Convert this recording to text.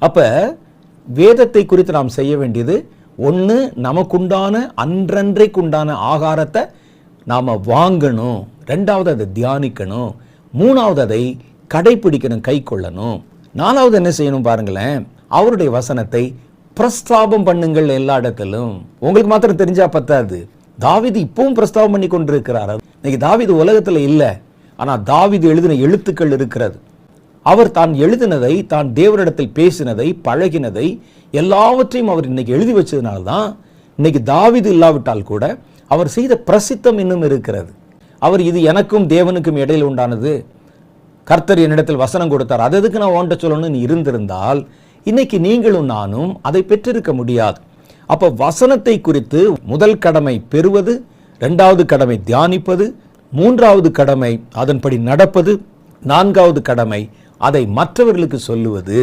அப்ப வேதத்தை குறித்து நாம் செய்ய வேண்டியது, ஒன்று நமக்குண்டான அன்றன்றைக்குண்டான ஆகாரத்தை நாம் வாங்கணும், ரெண்டாவது அதை தியானிக்கணும், மூணாவது அதை கடைபிடிக்கணும், கை கொள்ளணும், நாலாவது என்ன செய்யணும் பாருங்களேன், அவருடைய வசனத்தை பிரஸ்தாபம் பண்ணுங்கள் எல்லா இடத்திலும். உங்களுக்கு மாத்திரம் தெரிஞ்சா பத்தாது, தாவீது இப்பவும் பிரஸ்தாபம் பண்ணி கொண்டிருக்கிறார். இன்னைக்கு தாவீது உலகத்தில் இல்லை, ஆனால் தாவீது எழுதின எழுத்துக்கள் இருக்கிறது. அவர் தான் எழுதினதை, தான் தேவனிடத்தில் பேசினதை, பழகினதை எல்லாவற்றையும் அவர் இன்னைக்கு எழுதி வச்சதுனால்தான் இன்னைக்கு தாவீது இல்லாவிட்டால் கூட அவர் செய்த பிரசித்தம் இன்னும் இருக்கிறது. அவர் இது எனக்கும் தேவனுக்கும் இடையில் உண்டானது, கர்த்தர் என்னிடத்தில் வசனம் கொடுத்தார், அது எதுக்கு நான் ஓண்ட சொல்லணும்னு இருந்திருந்தால் இன்னைக்கு நீங்களும் நானும் அதை பெற்றிருக்க முடியாது. அப்ப வசனத்தை குறித்து முதல் கடமை பெறுவது, இரண்டாவது கடமை தியானிப்பது, மூன்றாவது கடமை அதன்படி நடப்பது, நான்காவது கடமை அதை மற்றவர்களுக்கு சொல்லுவது.